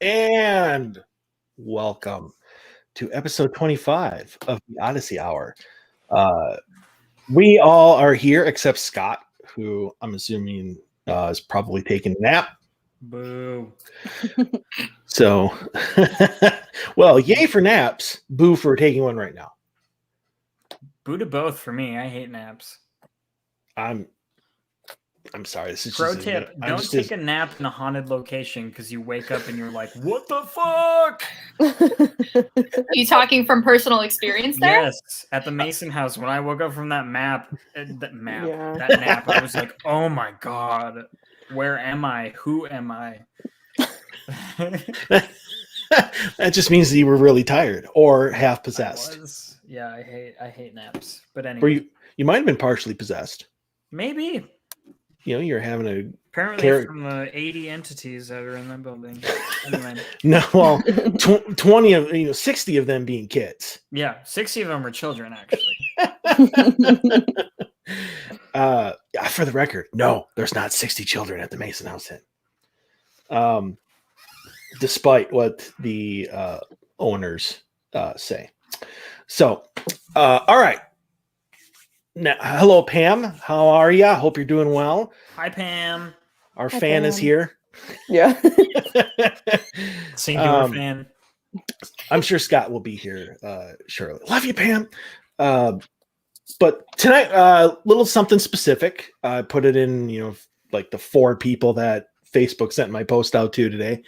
And welcome to episode 25 of the Odyssey Hour. We all are here except Scott, who I'm assuming is probably taking a nap. Boo. So, well, yay for naps. Boo for taking one right now. Boo to both for me. I hate naps. I'm sorry. This is Pro just tip: don't take a nap in a haunted location because you wake up and you're like, "What the fuck?" Are you talking from personal experience there? Yes, at the Mason house when I woke up from that nap, I was like, "Oh my god, where am I? Who am I?" That just means that you were really tired or half possessed. Yeah, I hate naps. But anyway, you might have been partially possessed. Maybe. You know, you're having a apparently from the 80 entities that are in that building. Anyway. No, well, 20 of 60 of them being kids. Yeah, 60 of them are children, actually. For the record, no, there's not 60 children at the Mason house in. Despite what the owners say. So, all right. Now, hello, Pam. How are you? I hope you're doing well. Hi, Pam. Our fan is here. Yeah. Singular fan. I'm sure Scott will be here shortly. Love you, Pam. But tonight, little something specific. I put it in, like the 4 people that Facebook sent my post out to today.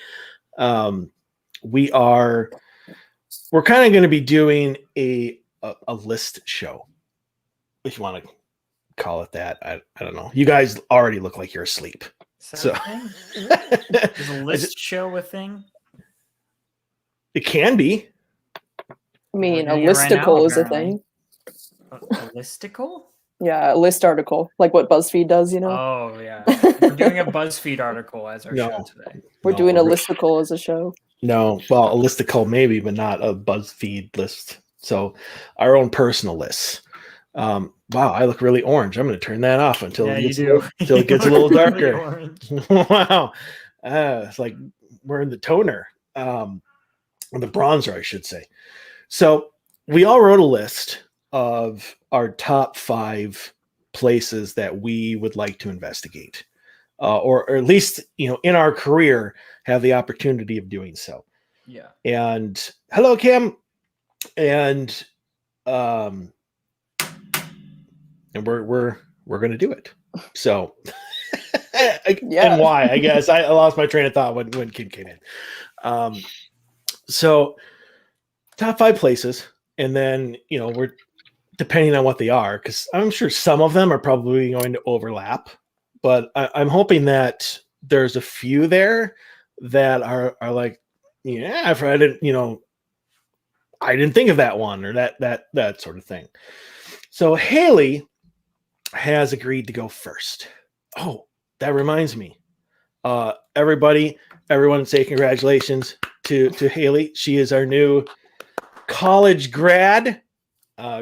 We're kind of going to be doing a list show, if you want to call it that. I don't know. You guys already look like you're asleep. So is a list show a thing? It can be. I mean, a listicle is a thing. A listicle? Yeah, a list article, like what BuzzFeed does, Oh, yeah. We're doing a BuzzFeed article as our show today. We're doing a listicle as a show. No, well, a listicle maybe, but not a BuzzFeed list. So our own personal lists. Wow, I look really orange. I'm going to turn that off until it gets a little darker. Wow. It's like wearing the toner, or the bronzer, I should say. So we all wrote a list of our top 5 places that we would like to investigate, or at least, in our career, have the opportunity of doing so. Yeah. And hello, Kim. And we're going to do it. So, and why? I guess I lost my train of thought when Kim came in. So, top 5 places, and then we're depending on what they are, because I'm sure some of them are probably going to overlap, but I'm hoping that there's a few there that are like, I didn't think of that one, or that sort of thing. So Haley has agreed to go first. Oh, that reminds me. Everyone say congratulations to Haley. She is our new college grad.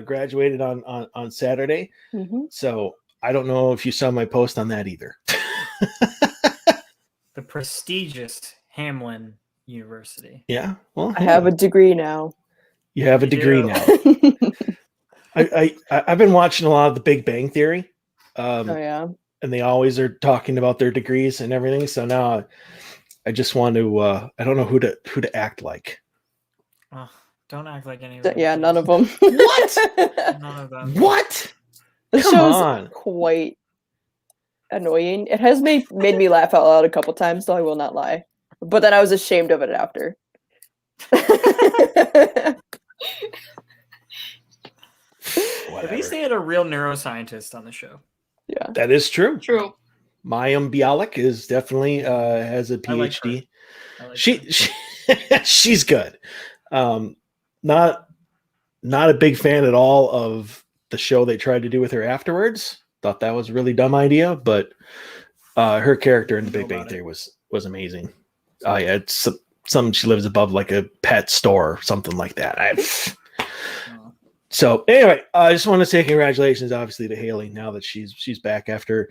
Graduated on Saturday. Mm-hmm. So I don't know if you saw my post on that either. The prestigious Hamlin University. Yeah. Well, I have a degree now. You have a degree now. I've been watching a lot of The Big Bang Theory. Oh yeah. And they always are talking about their degrees and everything. So now I just want to I don't know who to act like. Don't act like any of them. Yeah, none of them. What? None of them. What? The Come show's on. quite annoying. It has made me laugh out loud a couple times, so I will not lie. But then I was ashamed of it after. At least they had a real neuroscientist on the show. Yeah, that is true. True. Mayim Bialik is definitely has a PhD. She's good. Not a big fan at all of the show they tried to do with her afterwards. Thought that was a really dumb idea, but her character in The Big Bang Theory was amazing. Yeah, it's some she lives above like a pet store or something like that. So anyway, I just want to say congratulations, obviously, to Haley now that she's back after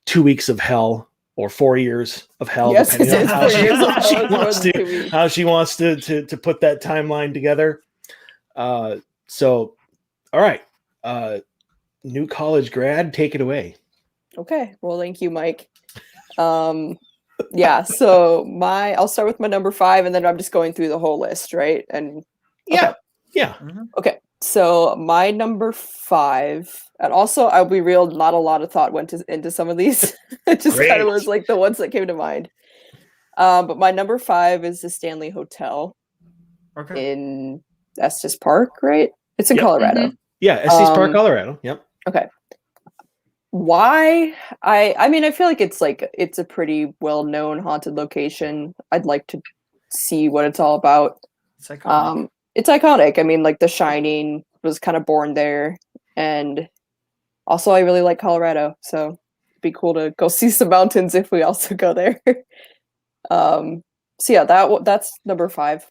2 weeks of hell or 4 years of hell, yes, depending on how she wants to put that timeline together. So, all right, new college grad, take it away. Okay, well, thank you, Mike. Yeah, so I'll start with my number 5, and then I'm just going through the whole list, right? And yeah. Okay, so my number 5, and also I'll be real, not a lot of thought went into some of these. It just kind of was like the ones that came to mind. But my number 5 is the Stanley Hotel in Estes Park, right? It's in Colorado. Mm-hmm. Yeah, Estes Park, Colorado. Yep. Okay. Why? I mean, I feel like it's a pretty well-known haunted location. I'd like to see what it's all about. It's iconic. It's iconic. I mean, like The Shining was kind of born there, and also I really like Colorado, so it'd be cool to go see some mountains if we also go there. So yeah, that's number 5.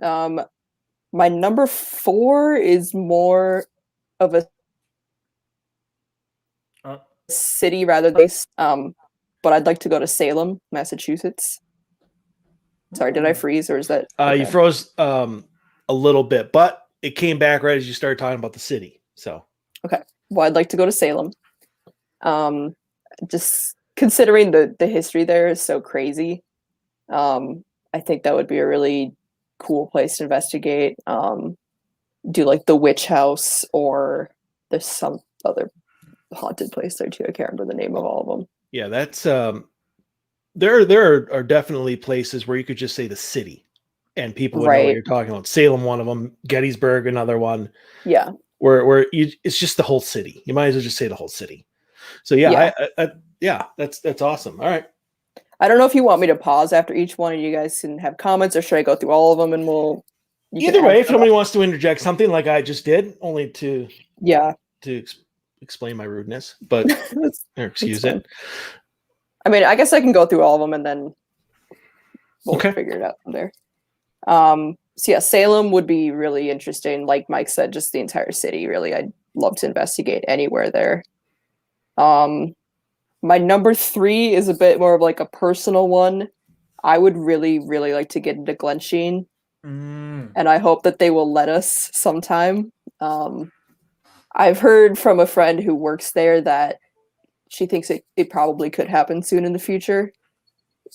My number 4 is more of a city rather than but I'd like to go to Salem, Massachusetts. Sorry, did I freeze or is that okay? You froze a little bit, but it came back right as you started talking about the city. So okay, well, I'd like to go to Salem. Just considering the history there is so crazy. I think that would be a really cool place to investigate. Do like the witch house, or there's some other haunted place there too. I can't remember the name of all of them. Yeah, that's there are definitely places where you could just say the city and people would know what you're talking about. Salem, one of them, Gettysburg, another one. Yeah. Where it's just the whole city. You might as well just say the whole city. So yeah, that's awesome. All right. I don't know if you want me to pause after each one and you guys can have comments, or should I go through all of them and either way, if somebody wants to interject something like I just did, only to explain my rudeness, but or excuse it. I mean, I guess I can go through all of them and then we'll figure it out from there. So yeah, Salem would be really interesting. Like Mike said, just the entire city, really. I'd love to investigate anywhere there. My number 3 is a bit more of like a personal one. I would really, really like to get into Glensheen. And I hope that they will let us sometime. I've heard from a friend who works there that she thinks it probably could happen soon in the future.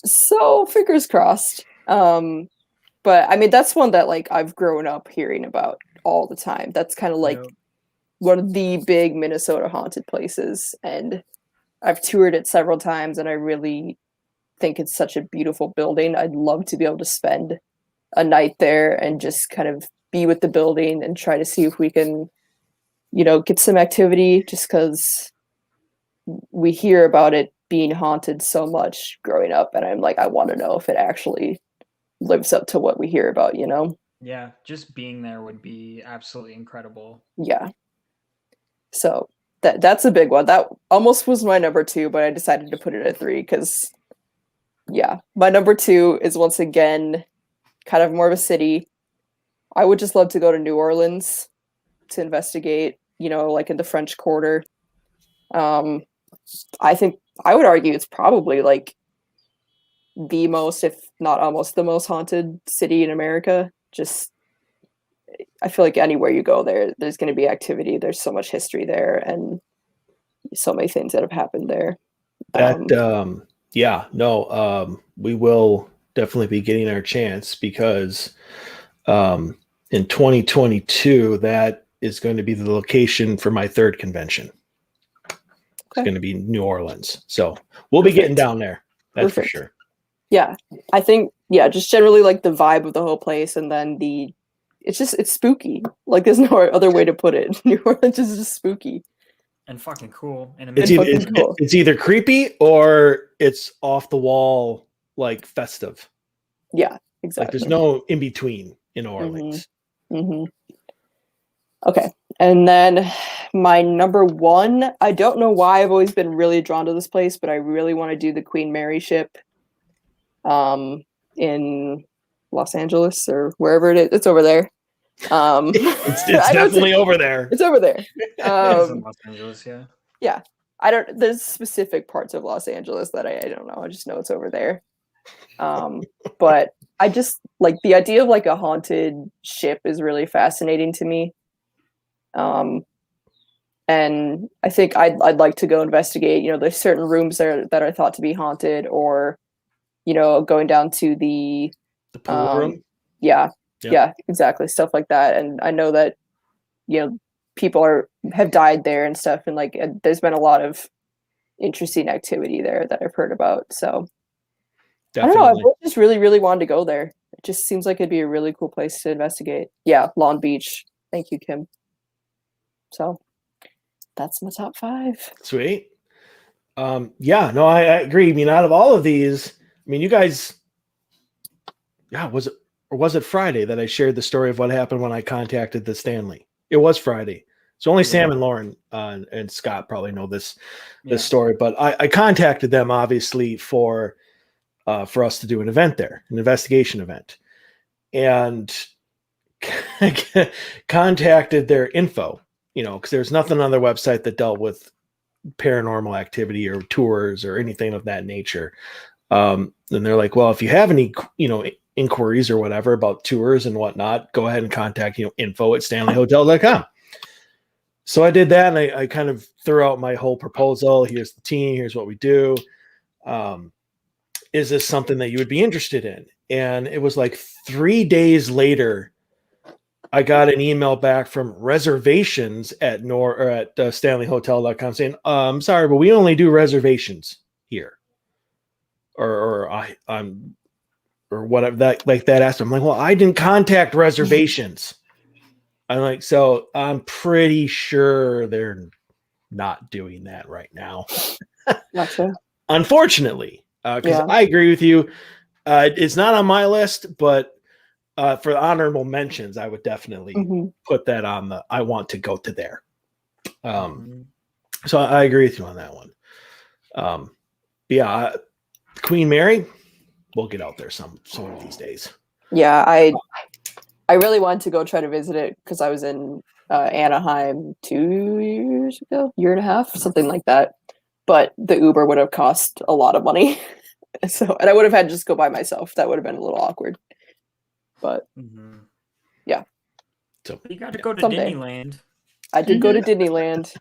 So fingers crossed. But I mean, that's one that like I've grown up hearing about all the time. That's kind of like one of the big Minnesota haunted places. And I've toured it several times and I really think it's such a beautiful building. I'd love to be able to spend a night there and just kind of be with the building and try to see if we can, get some activity, just because we hear about it being haunted so much growing up. And I'm like, I want to know if it actually lives up to what we hear about, Yeah, just being there would be absolutely incredible. Yeah. So that's a big one. That almost was my number 2, but I decided to put it at 3 because, yeah, my number 2 is once again kind of more of a city. I would just love to go to New Orleans to investigate, like in the French Quarter. I think I would argue it's probably like the most, if not almost the most haunted city in America. Just, I feel like anywhere you go there's going to be activity. There's so much history there and so many things that have happened there. We will definitely be getting our chance because in 2022, that is going to be the location for my third convention. It's going to be New Orleans. So we'll be getting down there. That's for sure. Yeah. I think, just generally like the vibe of the whole place. And then it's spooky. Like there's no other way to put it. New Orleans is just spooky. And fucking cool. It's either creepy or it's off the wall, like festive. Yeah, exactly. Like there's no in between in Orleans. Okay. And then my number one, I don't know why I've always been really drawn to this place, but I really want to do the Queen Mary ship in Los Angeles or wherever it is. It's over there. It's definitely over there. It's over there. It's in Los Angeles, yeah. Yeah. There's specific parts of Los Angeles that I don't know. I just know it's over there. But I just like the idea of like a haunted ship is really fascinating to me. And I think I'd like to go investigate, there's certain rooms there that are thought to be haunted, or, going down to the pool room. Yeah, exactly. Stuff like that. And I know that, people have died there and stuff. And like, there's been a lot of interesting activity there that I've heard about. So definitely. I don't know. I've just really, really wanted to go there. It just seems like it'd be a really cool place to investigate. Yeah. Long Beach. Thank you, Kim. So that's my top 5. Sweet. I agree. I mean, out of all of these, you guys, was it Friday that I shared the story of what happened when I contacted the Stanley? It was Friday. So only Sam and Lauren and Scott probably know this story, but I contacted them obviously for us to do an event there, an investigation event, and contacted their info, because there's nothing on their website that dealt with paranormal activity or tours or anything of that nature. And they're like, well, if you have any, inquiries or whatever about tours and whatnot, go ahead and contact, info@stanleyhotel.com. So I did that, and I kind of threw out my whole proposal. Here's the team. Here's what we do. Is this something that you would be interested in? And it was like 3 days later, I got an email back from reservations at stanleyhotel.com saying, I'm sorry, but we only do reservations here. Or whatever that asked. I'm like, well, I didn't contact reservations. I'm like, so I'm pretty sure they're not doing that right now. Gotcha. Unfortunately, because I agree with you. It's not on my list, but for honorable mentions, I would definitely put that on I want to go to there. So I agree with you on that one. Queen Mary, we'll get out there some of these days. Yeah, I really wanted to go try to visit it because I was in Anaheim 2 years ago, year and a half, something like that. But the Uber would have cost a lot of money. And I would have had to just go by myself. That would have been a little awkward. But yeah. So you got to go to Disneyland. I did go to Disneyland.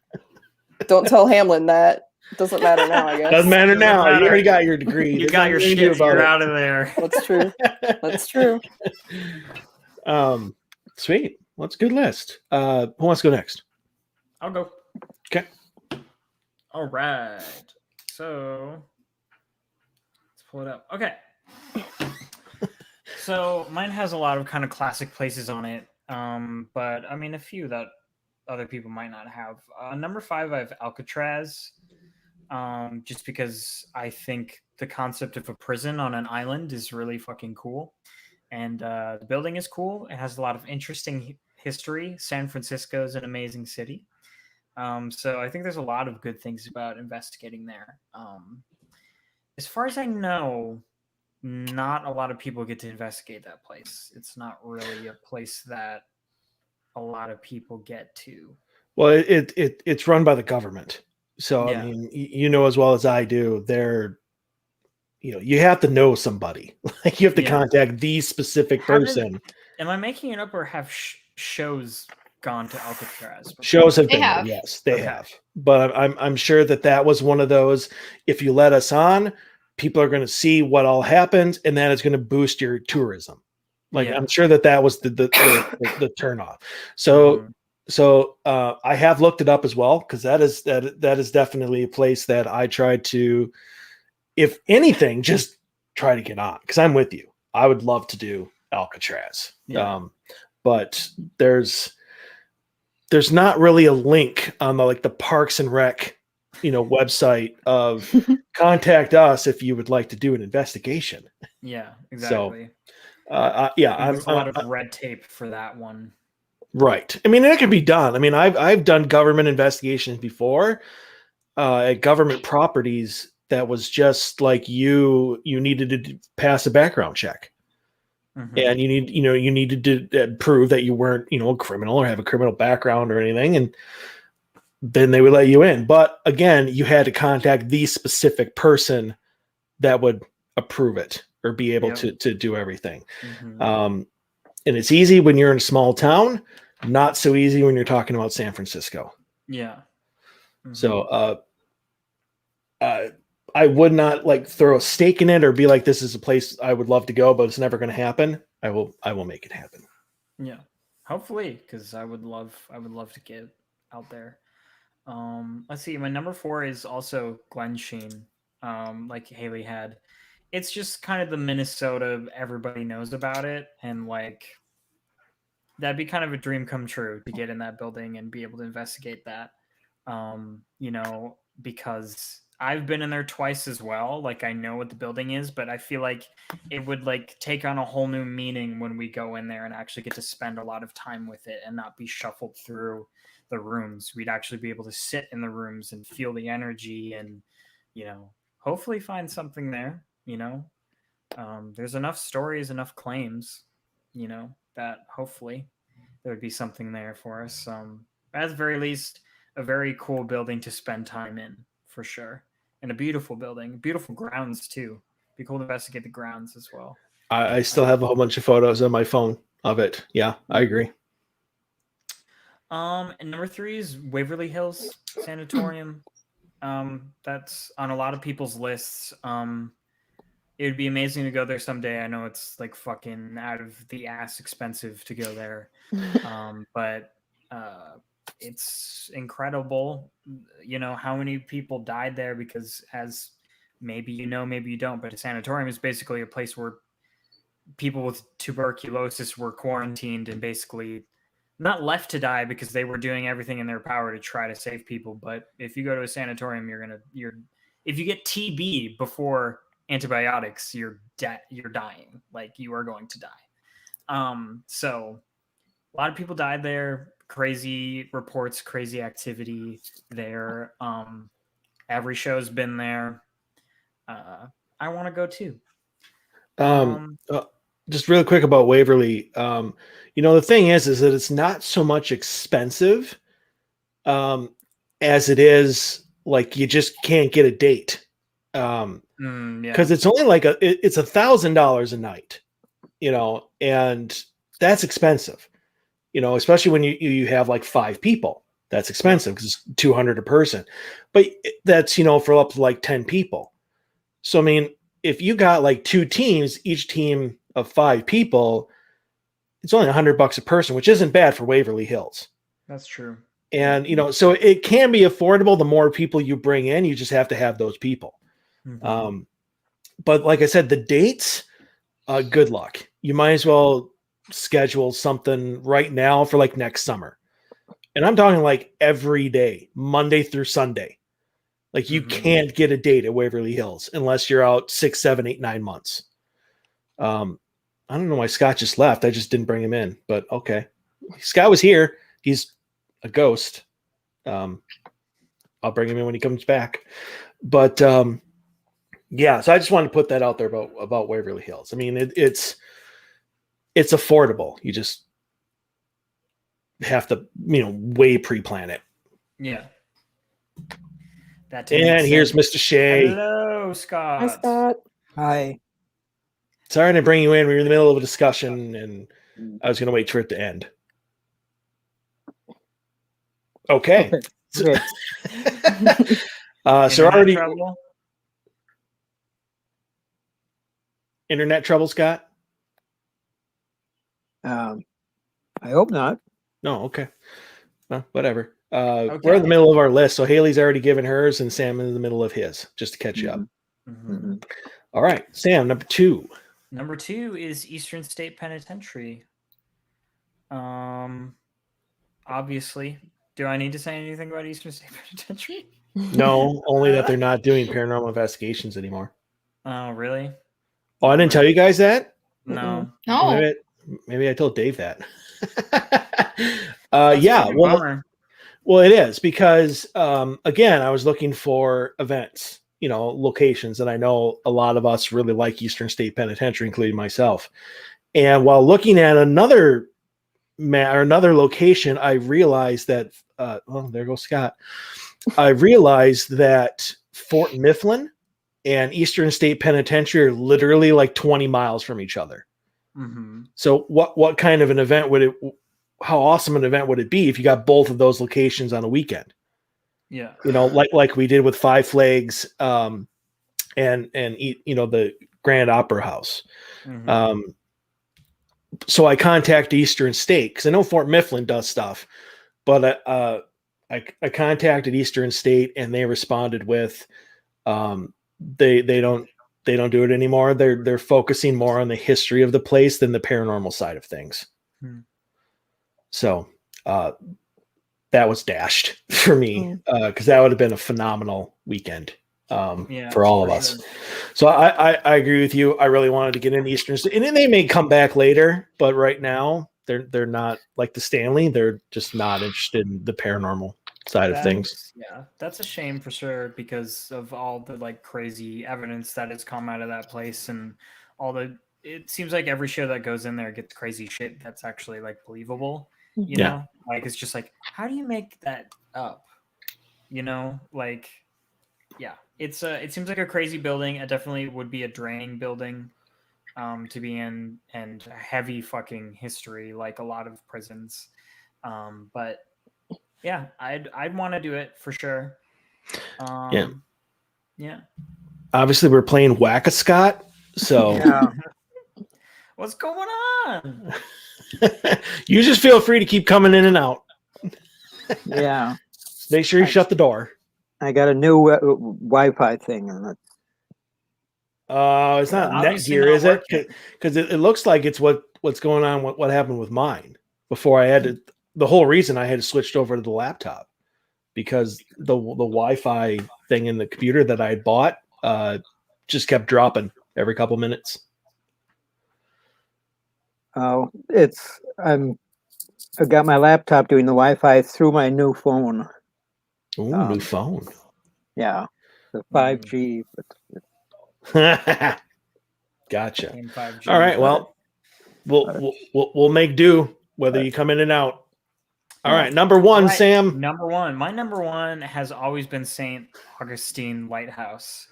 Don't tell Hamlin that. It doesn't matter now, I guess. Doesn't matter now. You already got your degree. You got your shit. You're out of there. That's true. That's true. Sweet. Well, that's a good list. Who wants to go next? I'll go. Okay. All right. So let's pull it up. Okay. So mine has a lot of kind of classic places on it. But a few that other people might not have. Number 5, I have Alcatraz. Just because I think the concept of a prison on an island is really fucking cool. And the building is cool. It has a lot of interesting history. San Francisco is an amazing city. So I think there's a lot of good things about investigating there. As far as I know, not a lot of people get to investigate that place. It's not really a place that a lot of people get to. Well, it's run by the government. So, yeah. As well as I do, you have to know somebody. Like you have to contact the specific person. Am I making it up, or have shows gone to Alcatraz before? Shows have been there, yes, they have. But I'm sure that was one of those, if you let us on, people are going to see what all happens, and then it's going to boost your tourism. Like I'm sure that was the turn off. So I have looked it up as well, because that is definitely a place that I tried to, if anything, just try to get on, because I'm with you. I would love to do Alcatraz. But there's not really a link on the Parks and Rec, website of contact us if you would like to do an investigation. Yeah, exactly. So, there's a lot of red tape for that one. Right. I mean, it can be done. I mean, I've done government investigations before at government properties that was just like you needed to pass a background check. And you needed to prove that you weren't, a criminal or have a criminal background or anything. And then they would let you in. But again, you had to contact the specific person that would approve it or be able to do everything. And it's easy when you're in a small town, not so easy when you're talking about San Francisco. Yeah. So I would not throw a stake in it or be like, this is a place I would love to go, but it's never going to happen. I will make it happen. Yeah, hopefully, because I would love to get out there. Let's see. My number 4 is also Glensheen, like Haley had. It's just kind of the Minnesota, everybody knows about it, and that'd be kind of a dream come true to get in that building and be able to investigate that. Because I've been in there twice as well. I know what the building is, but I feel like it would take on a whole new meaning when we go in there and actually get to spend a lot of time with it and not be shuffled through the rooms. We'd actually be able to sit in the rooms and feel the energy and, hopefully find something there, there's enough stories, enough claims, that hopefully there would be something there for us. At the very least, a very cool building to spend time in, for sure. And a beautiful building, beautiful grounds too. Be cool to investigate the grounds as well. I still have a whole bunch of photos on my phone of it. Yeah, I agree. And number 3 is Waverly Hills Sanatorium. That's on a lot of people's lists. It would be amazing to go there someday. I know it's fucking out of the ass expensive to go there. But it's incredible, how many people died there, because as maybe maybe you don't, but a sanatorium is basically a place where people with tuberculosis were quarantined and basically not left to die because they were doing everything in their power to try to save people. But if you go to a sanatorium, if you get TB before antibiotics, you're dying. You are going to die. So a lot of people died there. Crazy reports, crazy activity there. Every show's been there. I want to go too. Just real quick about Waverly. The thing is that it's not so much expensive as it is you just can't get a date. Because it's only it's $1,000 a night, and that's expensive. Especially when you have 5 people, that's expensive because it's $200 a person, but that's, for up to 10 people. So, I mean, if you got 2 teams, each team of 5 people, it's only $100 a person, which isn't bad for Waverly Hills. That's true. And, so it can be affordable. The more people you bring in, you just have to have those people. But like I said, the dates, good luck. You might as well schedule something right now for next summer. And I'm talking every day, Monday through Sunday. You can't get a date at Waverly Hills unless you're out 6, 7, 8, 9 months. I don't know why Scott just left. I just didn't bring him in, but okay. Scott was here. He's a ghost. I'll bring him in when he comes back. But yeah, so I just wanted to put that out there about Waverly Hills. I mean, it's affordable. You just have to, way pre-plan it. Yeah. And here's Mr. Shea. Hello, Scott. Hi, Scott. Hi. Sorry to bring you in. We were in the middle of a discussion, and I was going to wait for it to end. Okay. Okay. So already trouble? Internet trouble, Scott? I hope not. No, okay. Well, whatever. Okay. We're in the middle of our list, so Haley's already given hers, and Sam is in the middle of his, just to catch you up. Mm-hmm. All right, Sam, number 2. Number 2 is Eastern State Penitentiary. Obviously, do I need to say anything about Eastern State Penitentiary? No, only that they're not doing paranormal investigations anymore. Oh, really? Oh, I didn't tell you guys that? No. No. Maybe I told Dave that. That's yeah, a bummer. well, it is because, again, I was looking for events, locations, and I know a lot of us really like Eastern State Penitentiary, including myself. And while looking at another location, I realized that, there goes Scott. I realized that Fort Mifflin and Eastern State Penitentiary are literally like 20 miles from each other. Mm-hmm. So what kind of an event how awesome an event would it be if you got both of those locations on a weekend? Yeah. Like we did with Five Flags, and the Grand Opera House. Mm-hmm. So I contact Eastern State because I know Fort Mifflin does stuff, but I contacted Eastern State and they responded with, they don't do it anymore. They're focusing more on the history of the place than the paranormal side of things. Hmm. So that was dashed for me because that would have been a phenomenal weekend for all of us. Sure. So I agree with you. I really wanted to get into Eastern State, and then they may come back later, but right now they're not like the Stanley. They're just not interested in the paranormal side of things. Yeah, that's a shame for sure because of all the like crazy evidence that has come out of that place and it seems like every show that goes in there gets crazy shit that's actually like believable. You know, like it's just like, how do you make that up? Like, yeah, it seems like a crazy building. It definitely would be a draining building to be in, and heavy fucking history, like a lot of prisons. But yeah, I'd want to do it for sure. Yeah. Obviously, we're playing Whack-A-Scott, so Yeah. What's going on? You just feel free to keep coming in and out. Yeah. Make sure you shut the door. I got a new Wi-Fi thing, and it's not Netgear, is it? Because it looks like it's what's going on. What happened with mine before I had to. The whole reason I had to switch over to the laptop because the Wi-Fi thing in the computer that I had bought just kept dropping every couple minutes. Oh, I got my laptop doing the Wi-Fi through my new phone. Ooh, new phone. Yeah, the 5G. Gotcha. 5G. All right. Well, we'll make do whether you come in and out. All right. Number 1, right. Sam. Number 1. My number 1 has always been St. Augustine Lighthouse.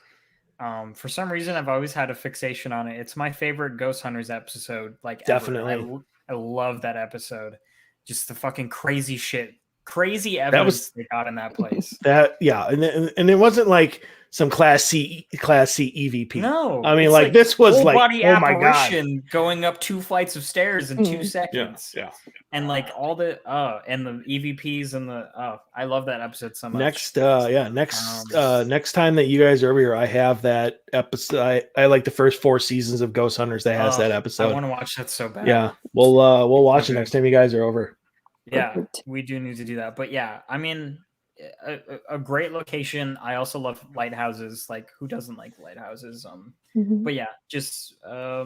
For some reason, I've always had a fixation on it. It's my favorite Ghost Hunters episode. Like, definitely, I love that episode. Just the fucking crazy crazy evidence they got in that place. And it wasn't like some class C EVP. No, I mean, like this was like body oh my god, going up 2 flights of stairs in 2 seconds. Yeah. And like all the and the EVPs and I love that episode so much. Next time that you guys are over here, I have that episode. I like the first 4 seasons of Ghost Hunters that has that episode. I want to watch that so bad. Yeah, we'll watch it next time you guys are over. Yeah, we do need to do that. But yeah, I mean, a great location. I also love lighthouses. Like, who doesn't like lighthouses? But yeah, just I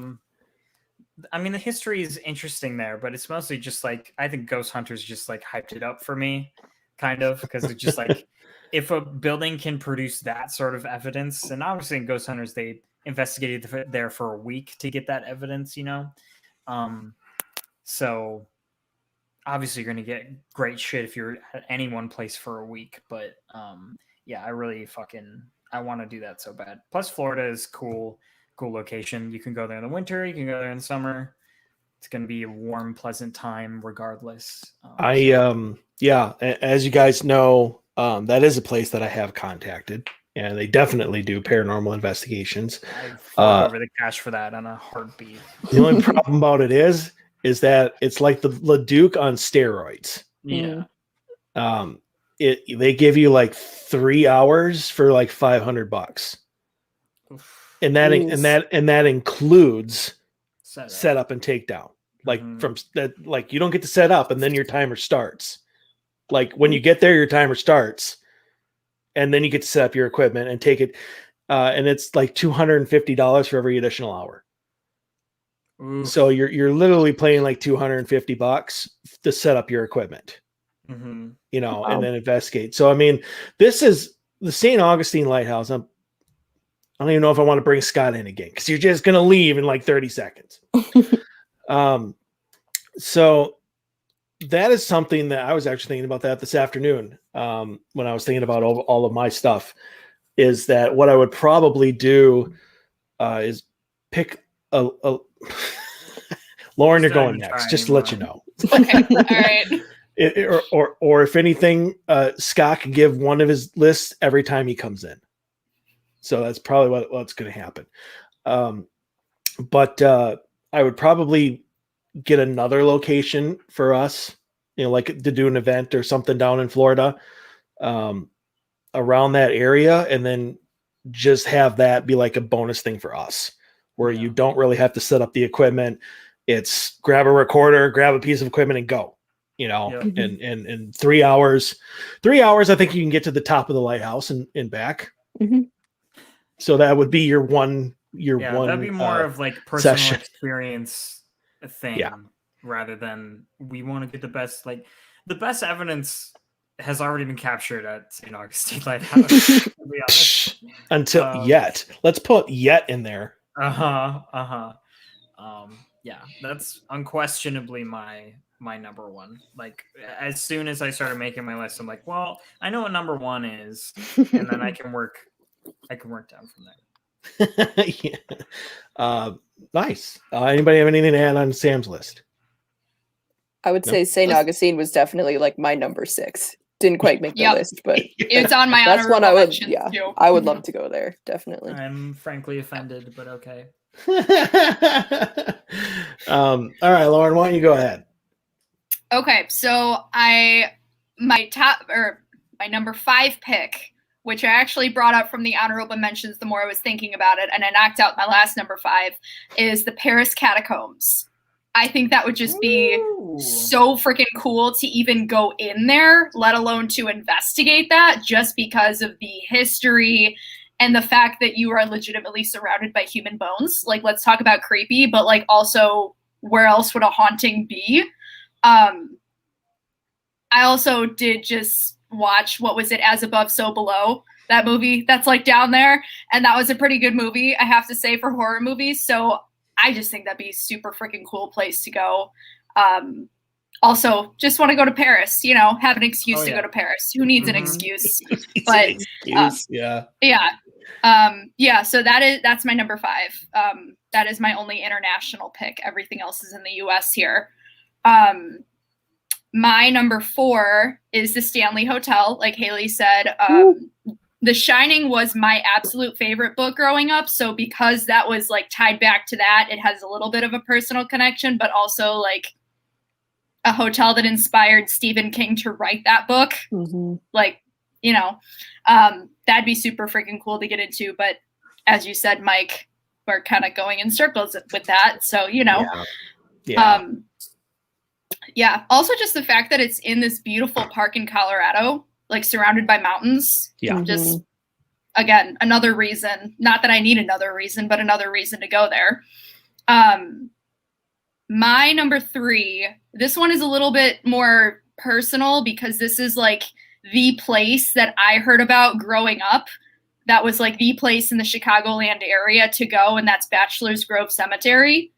mean, the history is interesting there, but it's mostly just like I think Ghost Hunters just like hyped it up for me, kind of, because it's just like if a building can produce that sort of evidence, and obviously in Ghost Hunters they investigated there for a week to get that evidence, so. Obviously, you're going to get great shit if you're at any one place for a week. But yeah, I really I want to do that so bad. Plus, Florida is cool location. You can go there in the winter. You can go there in the summer. It's going to be a warm, pleasant time regardless. As you guys know, that is a place that I have contacted. And they definitely do paranormal investigations. I fought over the cash for that on a heartbeat. The only problem about it is is that it's like the Leduc on steroids. Yeah. They give you like 3 hours for like $500, and that includes setup and takedown. Like from that, like you don't get to set up and then your timer starts. Like when you get there, your timer starts, and then you get to set up your equipment and take it. And it's like $250 for every additional hour. Oof. So you're literally paying like $250 to set up your equipment, you know, and then investigate. So, I mean, this is the St. Augustine Lighthouse. I don't even know if I want to bring Scott in again, because you're just going to leave in like 30 seconds. So that is something that I was actually thinking about that this afternoon. When I was thinking about all of my stuff, is that what I would probably do is pick a Lauren, you're going next, just to let you know. Okay, all right. Or if anything, Scott can give one of his lists every time he comes in. So that's probably what's going to happen. But I would probably get another location for us, you know, like to do an event or something down in Florida, around that area, and then just have that be like a bonus thing for us, where you don't really have to set up the equipment. It's grab a recorder, grab a piece of equipment, and go. You know, and 3 hours, I think you can get to the top of the lighthouse and back. So that would be your one. That'd be more of like personal experience thing, rather than we want to get the best. Like the best evidence has already been captured at St. Augustine Lighthouse. To be honest. Until yet, let's put yet in there. Yeah, that's unquestionably my number one. Like as soon as I started making my list, I'm like, well, I know what number one is, and then I can work down from there. Nice. Anybody have anything to add on Sam's list? I would say St. Augustine was definitely like my number 6. Didn't quite make the list, but it's on my that's one I would. Too. I would love to go there. Definitely. I'm frankly offended, but okay. All right, Lauren, why don't you go ahead? Okay, so my number 5 pick, which I actually brought up from the honorable mentions the more I was thinking about it, and I knocked out my last number 5, is the Paris catacombs. I think that would just be so freaking cool to even go in there, let alone to investigate that, just because of the history and the fact that you are legitimately surrounded by human bones. Like, let's talk about creepy, but like also where else would a haunting be? I also did just watch, what was it, As Above, So Below, that movie that's like down there. And that was a pretty good movie, I have to say, for horror movies. So I just think that'd be a super freaking cool place to go. Also, just want to go to Paris, you know, have an excuse to go to Paris. Who needs an excuse? But so that's my number 5. That is my only international pick. Everything else is in the US here. My number 4 is the Stanley Hotel. Like Haley said, The Shining was my absolute favorite book growing up. So because that was like tied back to that, it has a little bit of a personal connection, but also like a hotel that inspired Stephen King to write that book. Like, you know, that'd be super freaking cool to get into. But as you said, Mike, we're kind of going in circles with that. So, you know, also just the fact that it's in this beautiful park in Colorado, like surrounded by mountains. Just, again, another reason, not that I need another reason, but another reason to go there. My number 3, this one is a little bit more personal because this is like the place that I heard about growing up. That was like the place in the Chicagoland area to go, and that's Bachelor's Grove Cemetery,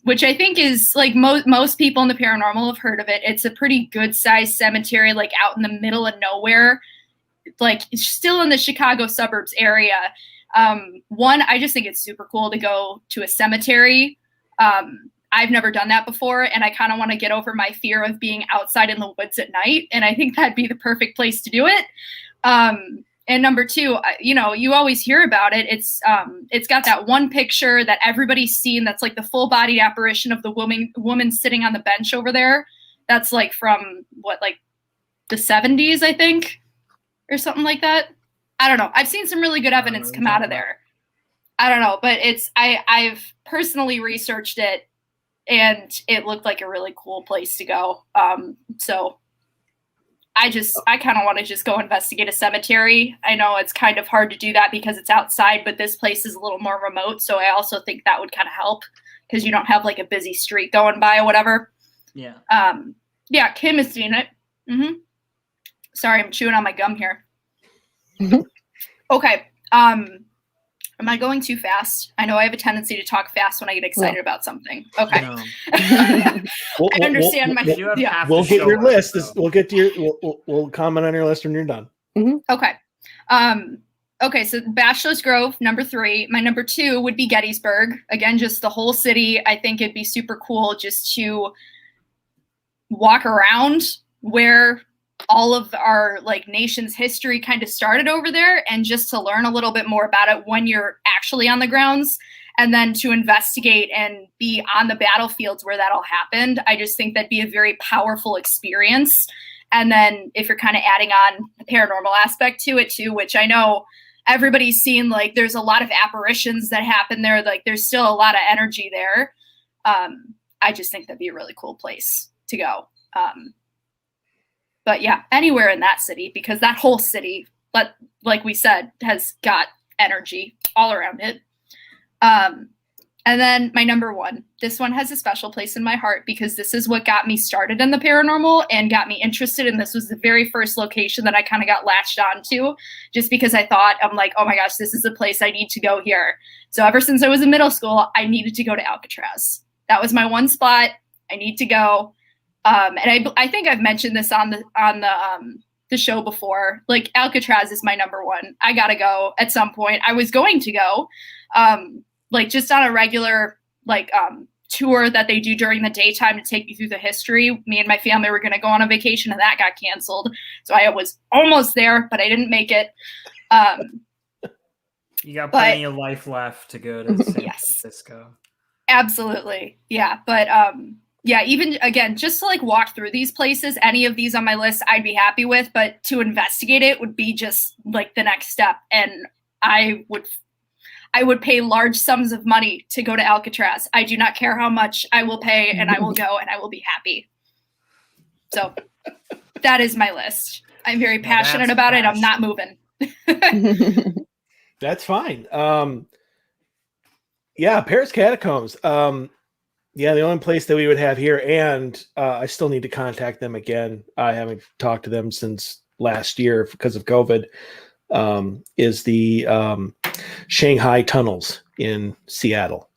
which I think is like most people in the paranormal have heard of it. It's a pretty good sized cemetery, like out in the middle of nowhere, like still in the Chicago suburbs area. One, I just think it's super cool to go to a cemetery. I've never done that before, and I kind of want to get over my fear of being outside in the woods at night, and I think that'd be the perfect place to do it. And number 2, you always hear about it. It's got that one picture that everybody's seen. That's like the full bodied apparition of the woman sitting on the bench over there. That's like from the 70s, I think, or something like that. I don't know. I've seen some really good evidence come out of there. I don't know, but I've personally researched it, and it looked like a really cool place to go. So I kind of want to just go investigate a cemetery. I know it's kind of hard to do that because it's outside, but this place is a little more remote. So I also think that would kind of help because you don't have like a busy street going by or whatever. Yeah. Yeah, Kim has seen it. Mm-hmm. Sorry, I'm chewing on my gum here. Okay. Am I going too fast? I know I have a tendency to talk fast when I get excited about something. Okay. No. I understand We'll get your list. We'll get to your. We'll comment on your list when you're done. Mm-hmm. Okay. Okay. So Bachelor's Grove, number 3. My number 2 would be Gettysburg. Again, just the whole city. I think it'd be super cool just to walk around where all of our like nation's history kind of started over there, and just to learn a little bit more about it when you're actually on the grounds, and then to investigate and be on the battlefields where that all happened. I just think that'd be a very powerful experience. And then if you're kind of adding on the paranormal aspect to it too, which I know everybody's seen, like there's a lot of apparitions that happen there. Like there's still a lot of energy there. I just think that'd be a really cool place to go. But yeah, anywhere in that city, because that whole city, like we said, has got energy all around it. And then my number 1, this one has a special place in my heart because this is what got me started in the paranormal and got me interested. And this was the very first location that I kind of got latched onto, just because I'm like, oh my gosh, this is a place I need to go here. So ever since I was in middle school, I needed to go to Alcatraz. That was my one spot. I need to go. And I think I've mentioned this on the show before. Like Alcatraz is my number 1. I gotta go at some point. I was going to go, like just on a regular tour that they do during the daytime to take you through the history. Me and my family were gonna go on a vacation, and that got canceled. So I was almost there, but I didn't make it. You got plenty of life left to go to San Francisco. Absolutely, yeah, but. Yeah, even again, just to like walk through these places, any of these on my list, I'd be happy with. But to investigate it would be just like the next step, and I would pay large sums of money to go to Alcatraz. I do not care how much I will pay, and I will go, and I will be happy. So that is my list. I'm very passionate about it. I'm not moving. That's fine. Yeah, Paris Catacombs. Yeah, the only place that we would have here, and I still need to contact them again. I haven't talked to them since last year because of COVID. Is the Shanghai tunnels in Seattle.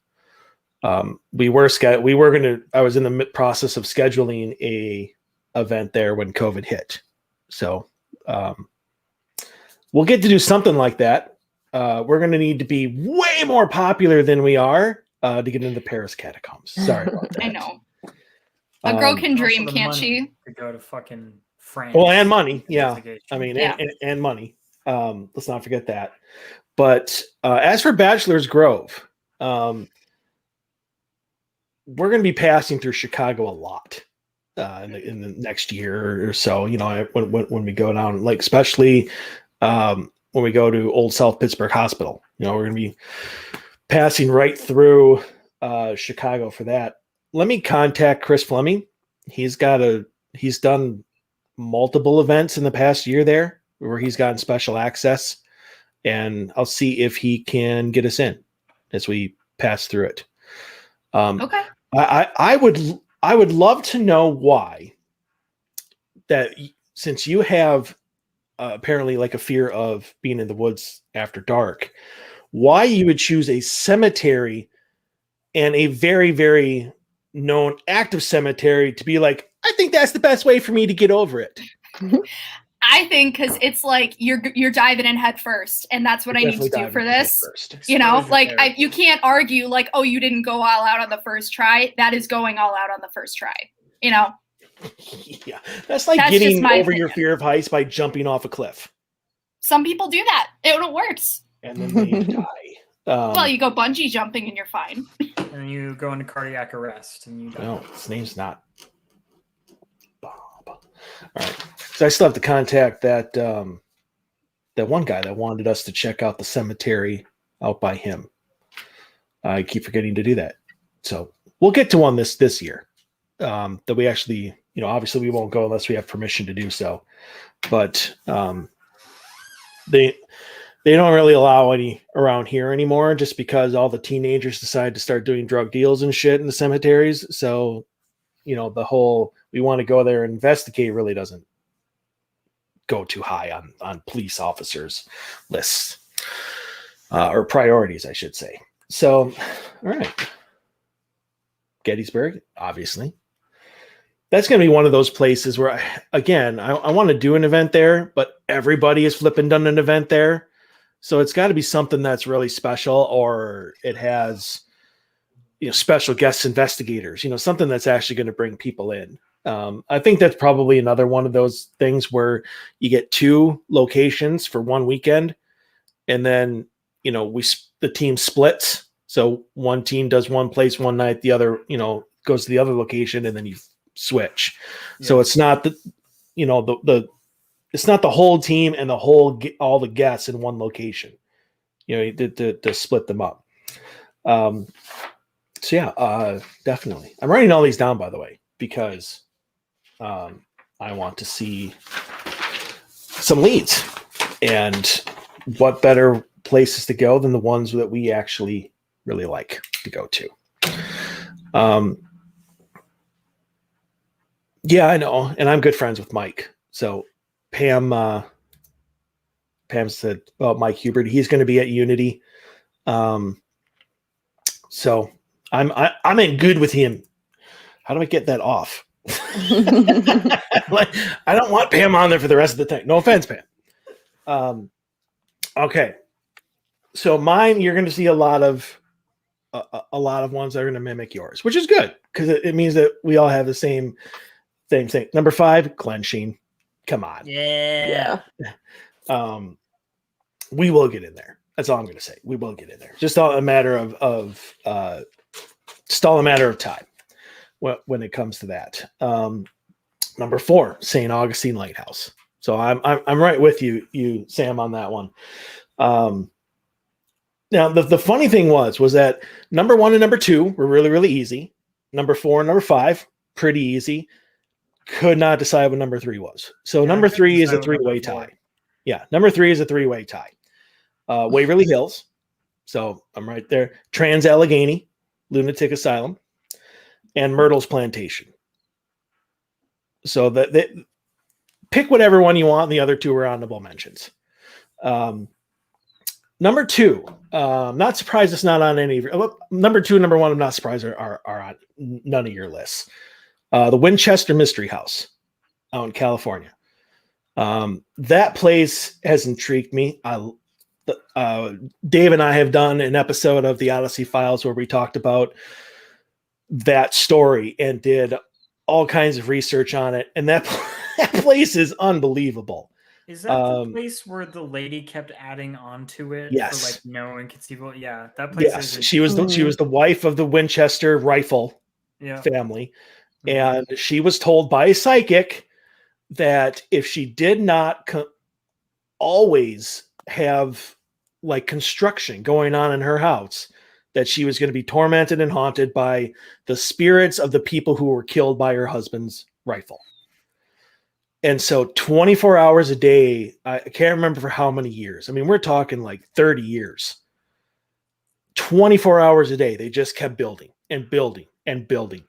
I was in the process of scheduling a event there when COVID hit. So we'll get to do something like that. We're going to need to be way more popular than we are. To get into the Paris Catacombs. Sorry about that. I know. A girl can dream, can't she? To go to fucking France. Well, and money. Yeah. I mean, and money. Let's not forget that. But as for Bachelor's Grove, we're going to be passing through Chicago a lot in the next year or so. You know, when we go down, like especially when we go to Old South Pittsburgh Hospital, you know, we're going to be passing right through Chicago for that. Let me contact Chris Fleming. He's done multiple events in the past year there where he's gotten special access, and I'll see if he can get us in as we pass through it. Okay. I would love to know why that, since you have apparently like a fear of being in the woods after dark, why you would choose a cemetery and a very, very known active cemetery to be like, I think that's the best way for me to get over it. I think because it's like you're diving in head first, and that's what I need to do for this. You know, like you can't argue like, oh, you didn't go all out on the first try. That is going all out on the first try. You know. Yeah, that's getting over your fear of heights by jumping off a cliff. Some people do that. It works. And then they die. Well, you go bungee jumping and you're fine. And you go into cardiac arrest and you die. No, his name's not Bob. All right. So I still have to contact that one guy that wanted us to check out the cemetery out by him. I keep forgetting to do that. So we'll get to one this year. That we actually, obviously we won't go unless we have permission to do so. But they don't really allow any around here anymore, just because all the teenagers decide to start doing drug deals and shit in the cemeteries. So, the whole we want to go there and investigate really doesn't go too high on police officers' lists or priorities, I should say. So, all right. Gettysburg, obviously. That's going to be one of those places where, I want to do an event there, but everybody has flipping done an event there. So it's got to be something that's really special, or it has, special guest investigators, something that's actually going to bring people in. I think that's probably another one of those things where you get 2 locations for one weekend, and then, the team splits. So one team does one place one night, the other, goes to the other location, and then you switch. Yeah. So it's not it's not the whole team and all the guests in one location, to split them up. So yeah, definitely. I'm writing all these down, by the way, because I want to see some leads, and what better places to go than the ones that we actually really like to go to. Yeah, I know. And I'm good friends with Mike. So Pam said about Mike Hubert, he's going to be at Unity. So I'm in good with him. How do I get that off? Like, I don't want Pam on there for the rest of the time. No offense, Pam. Okay. So mine, you're going to see a lot of ones that are going to mimic yours, which is good, because it means that we all have the same thing. Number 5, Glenn Sheen. Come on. Yeah. We will get in there. That's all I'm going to say. We will get in there. Just all a matter of time when it comes to that. Number 4, St. Augustine Lighthouse. So I'm right with you, Sam, on that one. Now the funny thing was that number 1 and number 2 were really, really easy. Number 4 and number 5, pretty easy. Could not decide what number 3 was. So number 3 is a 3-way tie. Yeah, number 3 is a 3-way tie. Waverly Hills. So I'm right there. Trans Allegheny, Lunatic Asylum, and Myrtle's Plantation. So that pick whatever one you want, and the other 2 are honorable mentions. Number 2, not surprised it's not on any of your. Number 2 and number 1, I'm not surprised are on none of your lists. The Winchester Mystery House out in California. That place has intrigued me. Dave and I have done an episode of the Odyssey Files where we talked about that story and did all kinds of research on it. And that place is unbelievable. Is that the place where the lady kept adding on to it? Yes. For like no inconceivable. Yeah, that place. Yes, she was the wife of the Winchester rifle family. And she was told by a psychic that if she did not always have like construction going on in her house, that she was going to be tormented and haunted by the spirits of the people who were killed by her husband's rifle. And so 24 hours a day, I can't remember for how many years. I mean, we're talking like 30 years. 24 hours a day, they just kept building and building and building.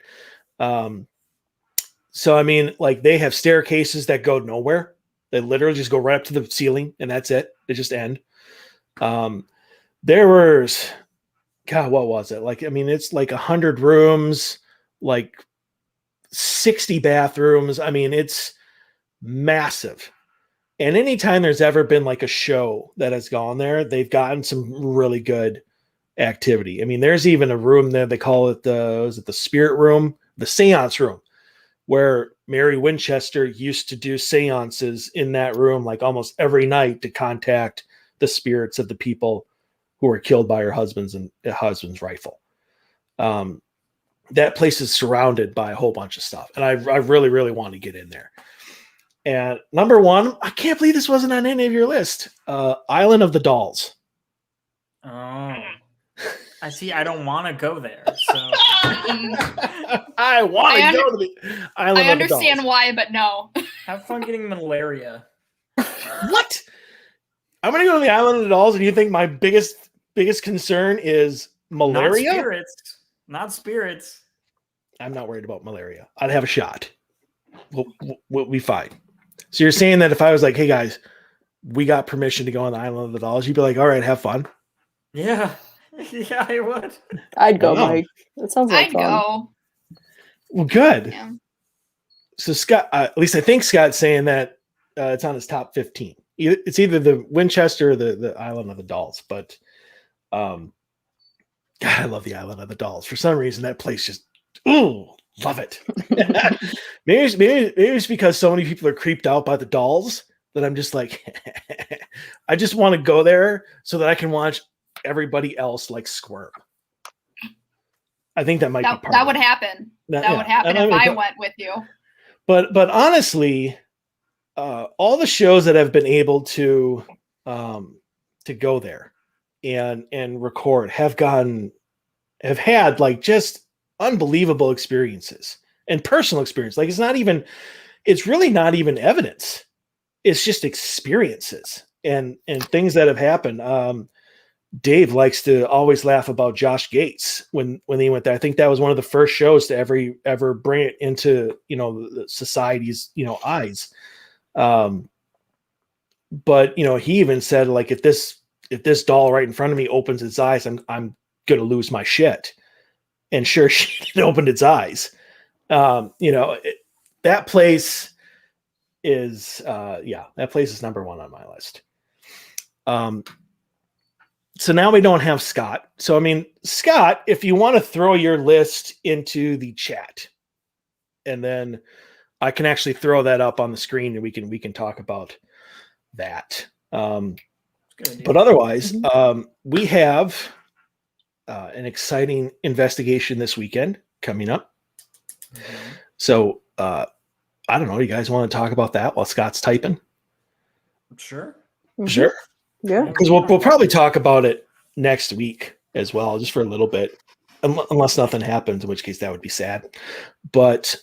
So, I mean, like they have staircases that go nowhere. They literally just go right up to the ceiling and that's it. They just end. There was, God, what was it? Like, I mean, it's like 100 rooms, like 60 bathrooms. I mean, it's massive. And anytime there's ever been like a show that has gone there, they've gotten some really good activity. I mean, there's even a room there. They call it the spirit room, the seance room, where Mary Winchester used to do seances in that room like almost every night to contact the spirits of the people who were killed by her husband's rifle. That place is surrounded by a whole bunch of stuff, and I really, really want to get in there. And number one, I can't believe this wasn't on any of your list. Island of the Dolls. Oh, I see. I don't want to go there. So I want to go to the Island I of the Dolls. understand why, but no. Have fun getting malaria. What? I'm going to go to the Island of the Dolls, and you think my biggest concern is malaria? Not spirits. Not spirits. I'm not worried about malaria. I'd have a shot. We'll be fine. So you're saying that if I was like, hey guys, we got permission to go on the Island of the Dolls, you'd be like, all right, have fun. Yeah. Yeah, I would. I'd go, Wow. Mike. That sounds like I'd fun. go. Well, good. Yeah. So Scott, at least I think Scott's saying that it's on his top 15. It's either the Winchester or the Island of the Dolls. But God, I love the Island of the Dolls. For some reason, that place just, love it. maybe it's because so many people are creeped out by the dolls that I'm just like, I just want to go there so that I can watch everybody else like squirm. I think that might be part That of would it. happen. That Yeah. would happen And if I mean, went with you. But honestly, all the shows that have been able to go there and record have had like just unbelievable experiences and personal experience. Like it's really not even evidence. It's just experiences and things that have happened. Dave likes to always laugh about Josh Gates when he went there. I think that was one of the first shows to ever bring it into, the society's, eyes. But he even said, like, if this doll right in front of me opens its eyes, I'm going to lose my shit. And sure, it opened its eyes. That place is, that place is number one on my list. So now we don't have Scott. So, I mean, Scott, if you want to throw your list into the chat, and then I can actually throw that up on the screen and we can talk about that. But otherwise, we have an exciting investigation this weekend coming up. Mm-hmm. So, I don't know. You guys want to talk about that while Scott's typing? Sure. Mm-hmm. Sure. Yeah. Because we'll probably talk about it next week as well, just for a little bit, unless nothing happens, in which case that would be sad. But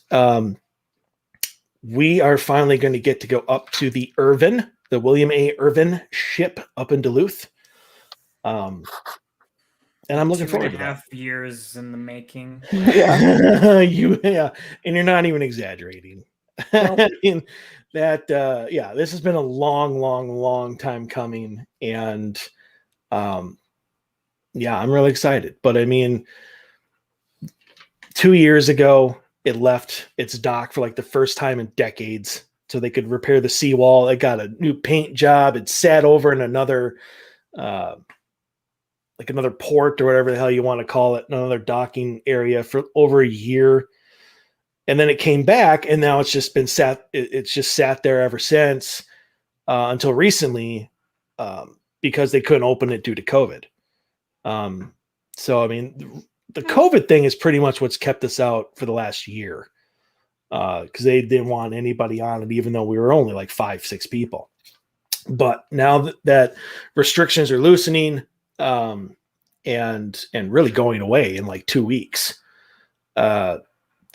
we are finally going to get to go up to the William A. Irvin ship up in Duluth. And I'm looking forward to that. 2.5 years in the making. Yeah. And you're not even exaggerating. Nope. I mean, this has been a long time coming, and I'm really excited. But I mean, 2 years ago, it left its dock for like the first time in decades, so they could repair the seawall. It got a new paint job. It sat over in another port or whatever the hell you want to call it, another docking area for over a year. And then it came back, and now it's just been sat. It's just sat there ever since, until recently, because they couldn't open it due to COVID. So I mean, the COVID thing is pretty much what's kept us out for the last year, because they didn't want anybody on it, even though we were only like 5-6 people. But now that restrictions are loosening, and really going away in like 2 weeks,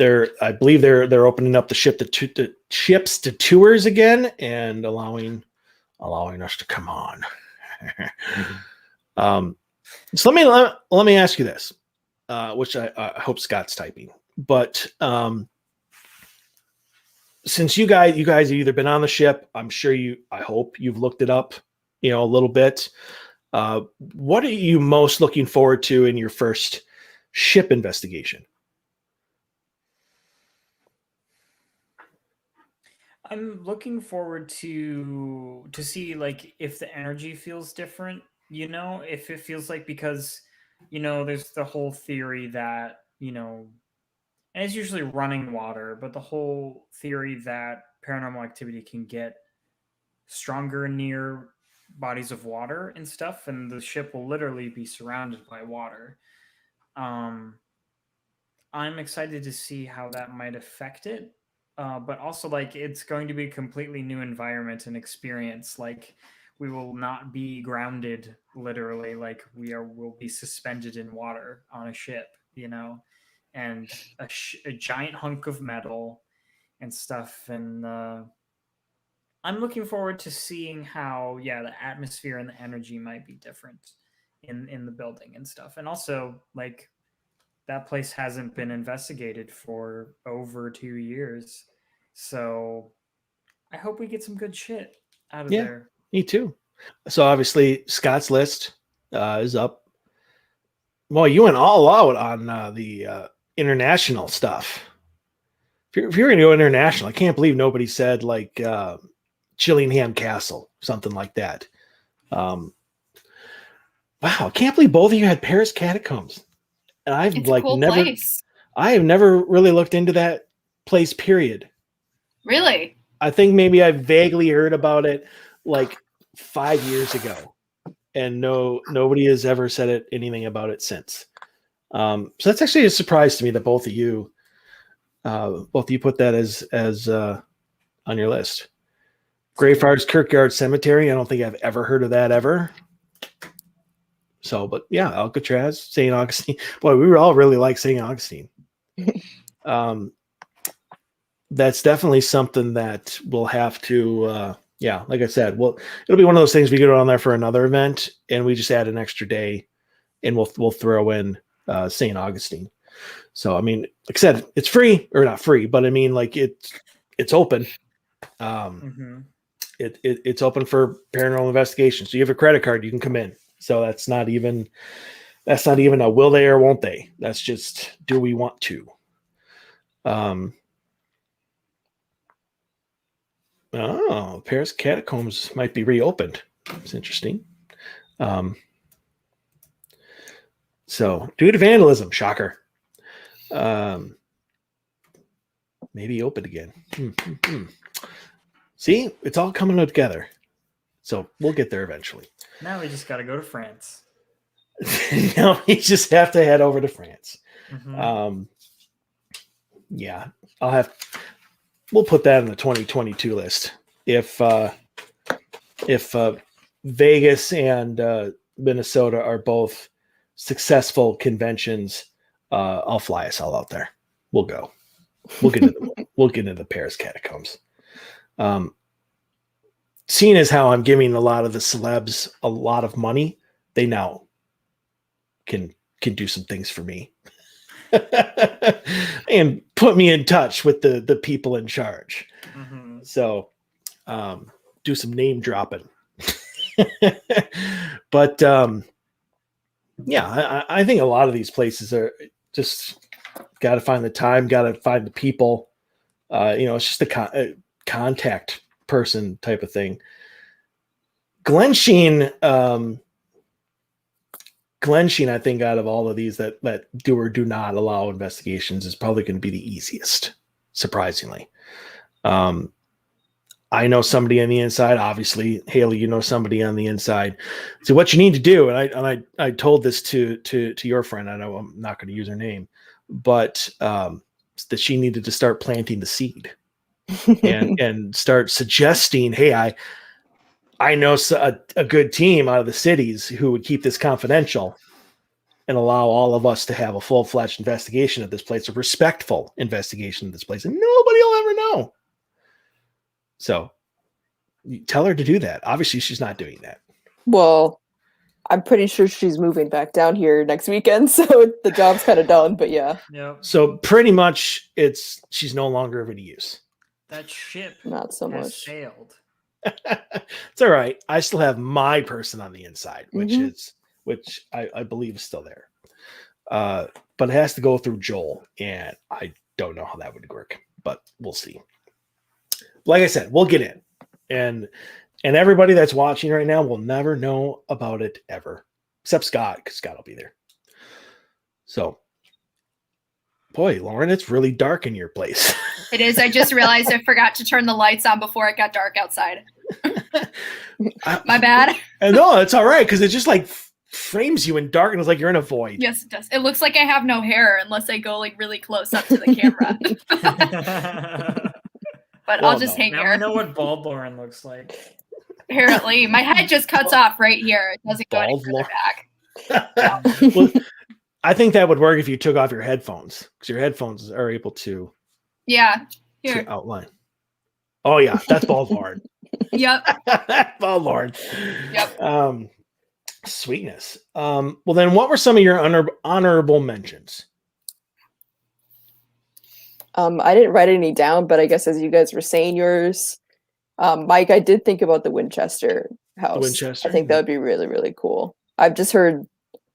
I believe they're opening up the ships to tours again and allowing us to come on. So let me ask you this, which I hope Scott's typing. But since you guys have either been on the ship, I hope you've looked it up, a little bit. What are you most looking forward to in your first ship investigation? I'm looking forward to see like if the energy feels different, if it feels like, because there's the whole theory that and it's usually running water. But the whole theory that paranormal activity can get stronger near bodies of water and stuff, and the ship will literally be surrounded by water. I'm excited to see how that might affect it. But also, like, it's going to be a completely new environment and experience. Like, we will not be grounded literally. Like, we'll be suspended in water on a ship, and a giant hunk of metal and stuff. And I'm looking forward to seeing how, the atmosphere and the energy might be different in the building and stuff. And also, like, that place hasn't been investigated for over 2 years. So I hope we get some good shit out of there. Me too. So obviously Scott's list is up. Well, you went all out on the international stuff. If you're going to go international, I can't believe nobody said like Chillingham Castle, something like that. Wow, I can't believe both of you had Paris Catacombs. And I've It's a cool place. I have never really looked into that place, period. Really? I think maybe I vaguely heard about it like 5 years ago, and nobody has ever said anything about it since. So that's actually a surprise to me that both of you put that as on your list. Greyfriars Kirkyard Cemetery. I don't think I've ever heard of that ever. So, but yeah, Alcatraz, St. Augustine. Boy, we were all really like St. Augustine. That's definitely something that we'll have to, like I said, it'll be one of those things we go down there for another event and we just add an extra day and we'll throw in St. Augustine. So, I mean, like I said, it's free or not free, but I mean, like it's open. It's open for paranormal investigation. So you have a credit card, you can come in. So that's not even a will they or won't they? That's just, do we want to? Paris Catacombs might be reopened. It's interesting. So due to vandalism, shocker. Maybe open again. See, it's all coming together. So we'll get there eventually. Now we just got to go to France. Now we just have to head over to France. We'll put that in the 2022 list. If Vegas and Minnesota are both successful conventions, I'll fly us all out there. We'll go. We'll get into the Paris Catacombs. Seeing as how I'm giving a lot of the celebs a lot of money, they now can do some things for me and put me in touch with the people in charge. So do some name dropping. But I think a lot of these places are just got to find the time, got to find the people. It's just a contact person type of thing. Glensheen, I think out of all of these that do or do not allow investigations is probably going to be the easiest, surprisingly. I know somebody on the inside. Obviously, Haley, you know somebody on the inside. So what you need to do, and I told this to your friend. I know I'm not going to use her name, but that she needed to start planting the seed and start suggesting, hey, I know a good team out of the cities who would keep this confidential and allow all of us to have a full-fledged investigation of this place, a respectful investigation of this place, and nobody will ever know. So you tell her to do that. Obviously, she's not doing that. Well, I'm pretty sure she's moving back down here next weekend, so the job's kind of done, but yeah. So pretty much she's no longer of any use. That ship not so has much sailed. It's all right. I still have my person on the inside, which I believe is still there. But it has to go through Joel, and I don't know how that would work, but we'll see. Like I said, we'll get in, and everybody that's watching right now will never know about it ever, except Scott, because Scott will be there. So Boy, Lauren, it's really dark in your place. It is. I just realized I forgot to turn the lights on before it got dark outside. My bad. No, it's all right because it just like frames you in darkness like you're in a void. Yes, it does. It looks like I have no hair unless I go like really close up to the camera. But I'll just hang now here. I know what bald Lauren looks like. Apparently, my head just cuts off right here. It doesn't go any further back. Well, I think that would work if you took off your headphones because your headphones are able to Here. outline. Oh yeah, that's bald Lauren. Yep. Bald Lauren. Yep. Sweetness. Well, then, what were some of your honorable mentions? I didn't write any down, but I guess as you guys were saying yours, Mike, I did think about the Winchester house. Winchester, I think that would be really, really cool. I've just heard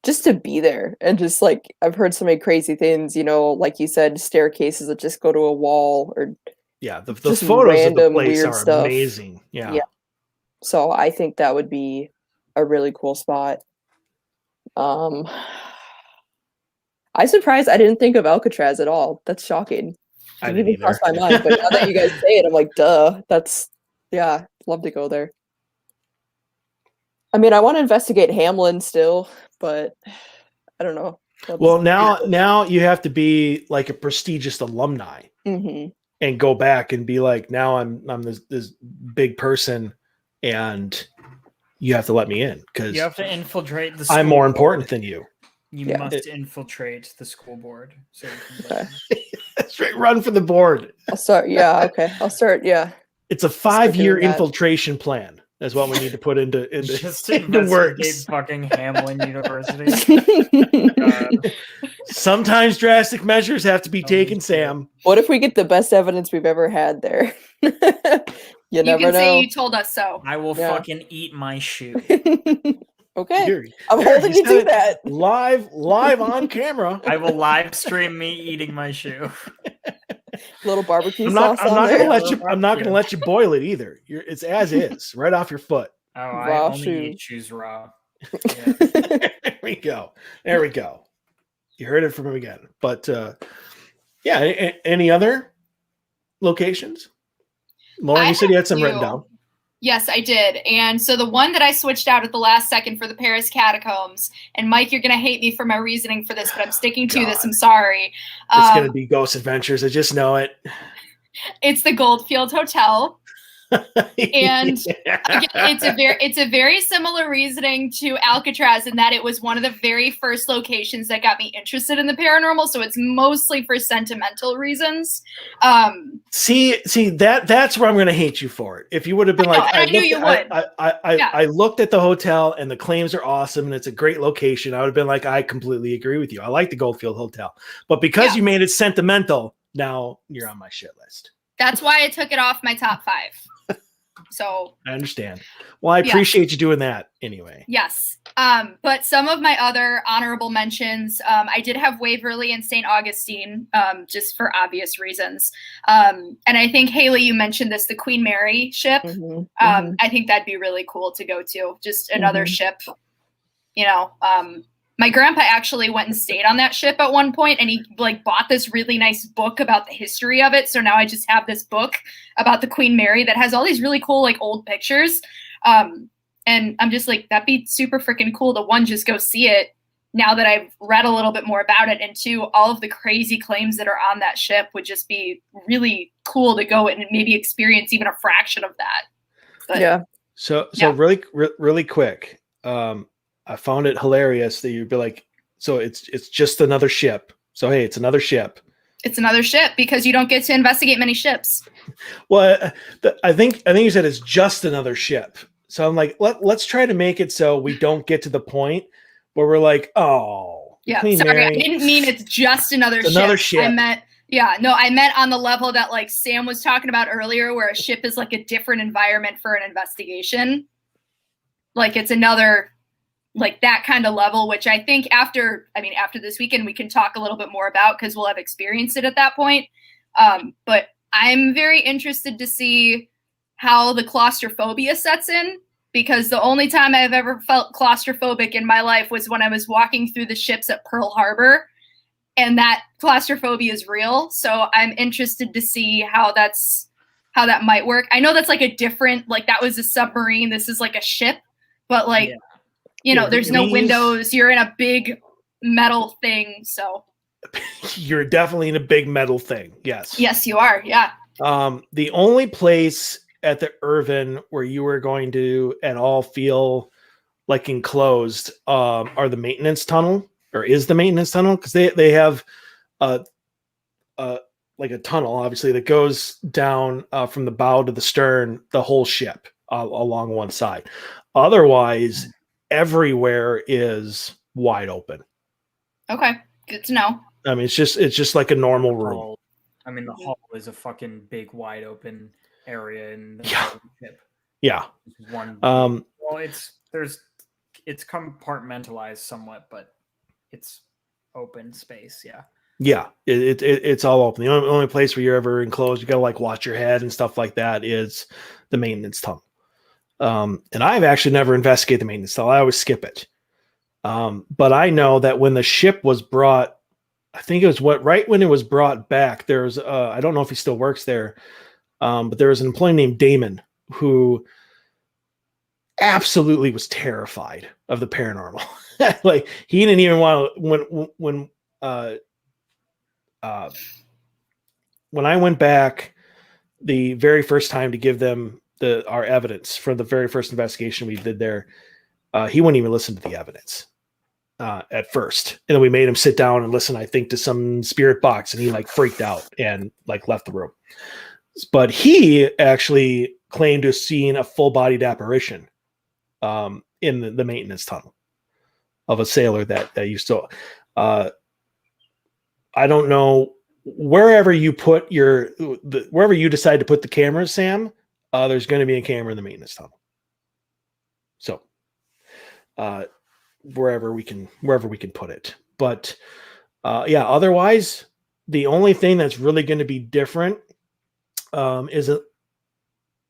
just to be there and just like I've heard so many crazy things, you know, like you said, staircases that just go to a wall or the just photos of the random place weird are stuff. amazing. Yeah. So I think that would be a really cool spot. I'm surprised I didn't think of Alcatraz at all. That's shocking. I Didn't didn't even cross either. my mind, but now that you guys say it, I'm like, duh. That's love to go there. I mean, I want to investigate Hamlin still, but I don't know. Well, now you have to be like a prestigious alumni Mm-hmm. and go back and be like, now I'm this big person, and you have to let me in because You have to infiltrate the school I'm more board. important than you. You must infiltrate the school board. So you can That's right. Run for the board. I'll start. Yeah. Okay. I'll start. Yeah. It's a 5-year doing that. infiltration plan. That's what we need to put into just into investigate works. fucking Hamlin University. Sometimes drastic measures have to be taken, Sam. What if we get the best evidence we've ever had there? You You never can know. say you told us so. I will fucking eat my shoe. Okay. Here, I'm holding you you to that. live on camera. I will live stream me eating my shoe. Little barbecue I'm sauce not on there. gonna let you boil it either. It's as is, right off your foot. Oh, I Raw only shoe. eat shoes raw. There we go. You heard it from him again. But any other locations? Lauren, you said you had some written down. Yes, I did. And so the one that I switched out at the last second for the Paris catacombs, and Mike, you're going to hate me for my reasoning for this, but I'm sticking to this. I'm sorry. It's going to be Ghost Adventures. I just know it. It's the Goldfield Hotel. And again, it's a very similar reasoning to Alcatraz in that it was one of the very first locations that got me interested in the paranormal. So it's mostly for sentimental reasons. See that's where I'm going to hate you for it. If you would have been I knew you would. I looked at the hotel and the claims are awesome and it's a great location. I would have been like, I completely agree with you. I like the Goldfield Hotel, but because you made it sentimental, now you're on my shit list. That's why I took it off my top 5. So I understand. Well, I appreciate you doing that anyway. Yes. But some of my other honorable mentions, I did have Waverly and St. Augustine, just for obvious reasons. And I think, Haley, you mentioned this, the Queen Mary ship. I think that'd be really cool to go to. Just another ship, you know. My grandpa actually went and stayed on that ship at one point, and he like bought this really nice book about the history of it. So now I just have this book about the Queen Mary that has all these really cool like old pictures. And I'm just like, that'd be super freaking cool to one, just go see it now that I've read a little bit more about it, and two, all of the crazy claims that are on that ship would just be really cool to go and maybe experience even a fraction of that. But, So really quick. I found it hilarious that you'd be like, so it's just another ship. So, hey, it's another ship. It's another ship because you don't get to investigate many ships. Well, I think you said it's just another ship. So I'm like, let's try to make it so we don't get to the point where we're like, oh, yeah, Queen sorry, Mary. I didn't mean it's just another ship. Another ship. I meant on the level that like Sam was talking about earlier, where a ship is like a different environment for an investigation. Like it's another, like that kind of level, which I think after this weekend, we can talk a little bit more about because we'll have experienced it at that point. But I'm very interested to see how the claustrophobia sets in, because the only time I've ever felt claustrophobic in my life was when I was walking through the ships at Pearl Harbor. and that claustrophobia is real. So I'm interested to see how that might work. I know that's like a different, like that was a submarine. This is like a ship, but like, there's no windows. You're in a big metal thing. So you're definitely in a big metal thing. Yes. Yes, you are. Yeah. The only place at the Irvin where you were going to at all feel like enclosed are the maintenance tunnel, or is the maintenance tunnel, because they have like a tunnel, obviously, that goes down from the bow to the stern, the whole ship along one side. Otherwise, everywhere is wide open. Okay, good to know. I mean, it's just like a normal room. I mean, the hull is a fucking big, wide open area in the ship. Yeah. One. Well, it's compartmentalized somewhat, but it's open space. Yeah. Yeah, it's all open. The only place where you're ever enclosed, you gotta like watch your head and stuff like that, is the maintenance tunnel. And I've actually never investigated the maintenance tunnel. I always skip it. But I know that when the ship was brought, I think it was right when it was brought back, there was I don't know if he still works there, but there was an employee named Damon who absolutely was terrified of the paranormal. Like he didn't even want to when I went back the very first time to give them our evidence for the very first investigation we did there, he wouldn't even listen to the evidence at first. And then we made him sit down and listen, I think, to some spirit box, and he like freaked out and like left the room. But he actually claimed to have seen a full-bodied apparition in the maintenance tunnel of a sailor that used to. I don't know, wherever you put wherever you decide to put the cameras, Sam, there's going to be a camera in the maintenance tunnel. So, wherever we can put it. But otherwise, the only thing that's really going to be different is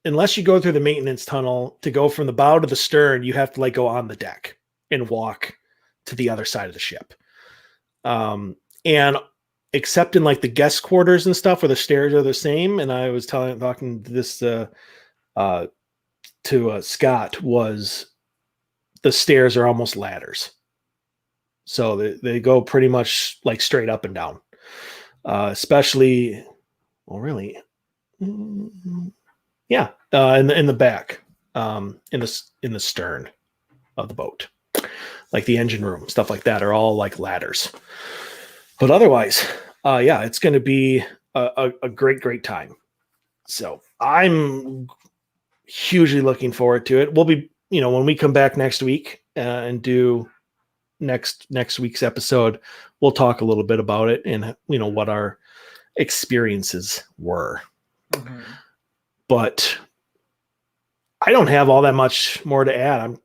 unless you go through the maintenance tunnel, to go from the bow to the stern, you have to like go on the deck and walk to the other side of the ship. And except in like the guest quarters and stuff where the stairs are the same. And I was talking this to Scott, was the stairs are almost ladders. So they go pretty much like straight up and down, especially, well, really, yeah. In the back, in the stern of the boat, like the engine room, stuff like that are all like ladders. But otherwise, it's going to be a great time. So I'm hugely looking forward to it. We'll be, when we come back next week and do next week's episode, we'll talk a little bit about it and what our experiences were. Mm-hmm. But I don't have all that much more to add. I'm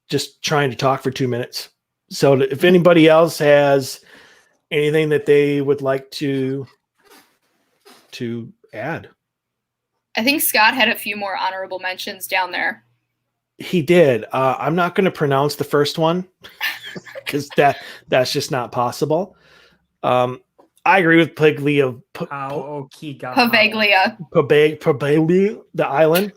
just trying to talk for 2 minutes. So if anybody else has anything that they would like to add. I think Scott had a few more honorable mentions down there. He did. I'm not going to pronounce the first one because that's just not possible. I agree with Paglia. Pavaglia, the island.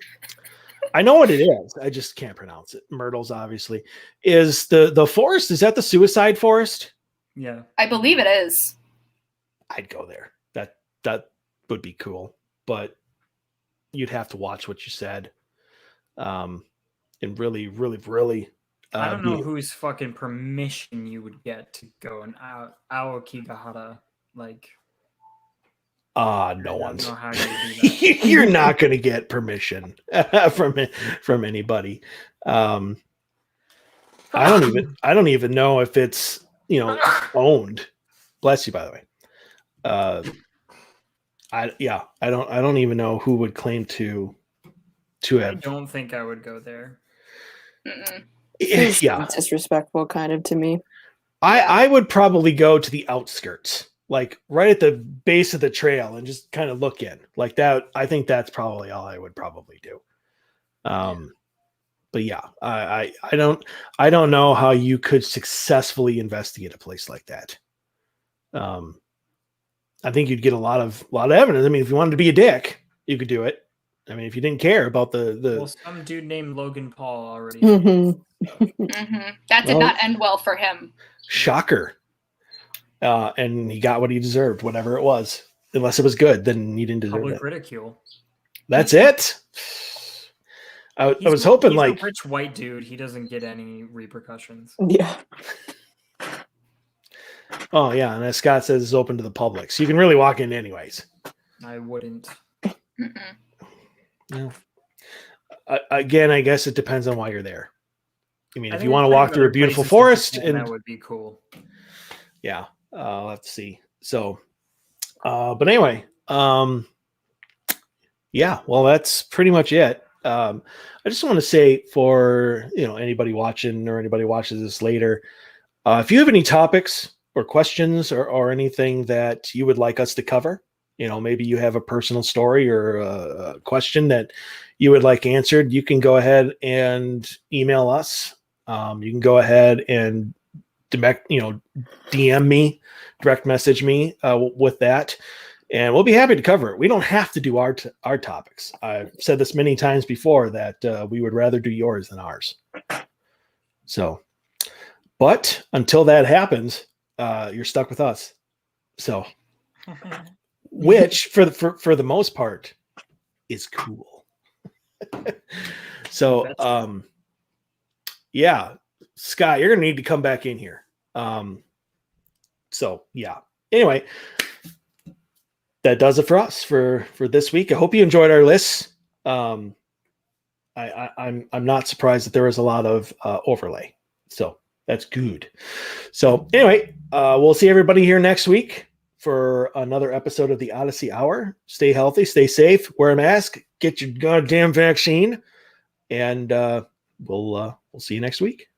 I know what it is. I just can't pronounce it. Myrtles, obviously. Is the forest? Is that the suicide forest? Yeah, I believe it is. I'd go there. That would be cool, but you'd have to watch what you said, and really, really, really. I don't know whose fucking permission you would get to go in Aokigahara, like. No one's. You're not going to get permission from anybody. I don't even know if it's owned. Bless you, by the way. I don't even know who would claim to have. I don't think I would go there. Yeah, disrespectful kind of to me. I would probably go to the outskirts, like right at the base of the trail, and just kind of look in like that. I think that's probably all I would probably do. But yeah, I don't know how you could successfully investigate a place like that. I think you'd get a lot of evidence. I mean, if you wanted to be a dick, you could do it. I mean, if you didn't care about the well, some dude named Logan Paul already. That did not end well for him. Shocker. And he got what he deserved, whatever it was. Unless it was good, then he didn't deserve Public it. ridicule. That's it. I was hoping he's like a rich white dude. He doesn't get any repercussions. Yeah. Oh yeah, and as Scott says, it's open to the public, so you can really walk in anyways. I wouldn't. No. Again, I guess it depends on why you're there. I mean, if you want to there's walk through a other beautiful places forest, in Japan and that would be cool. yeah, I'll have to see. So, but anyway, yeah, well, that's pretty much it. I just want to say for anybody watching or anybody watches this later, if you have any topics or questions or anything that you would like us to cover, maybe you have a personal story or a question that you would like answered, you can go ahead and email us. You can go ahead and DM me, direct message me with that, and we'll be happy to cover it. We don't have to do our topics. I've said this many times before that we would rather do yours than ours. So, but until that happens, you're stuck with us. So, which for the most part is cool. So, yeah, Scott, you're gonna need to come back in here. So yeah. Anyway, that does it for us for this week. I hope you enjoyed our lists. I'm not surprised that there was a lot of overlay. So that's good. So anyway, we'll see everybody here next week for another episode of the Odyssey Hour. Stay healthy, stay safe, wear a mask, get your goddamn vaccine, and we'll see you next week.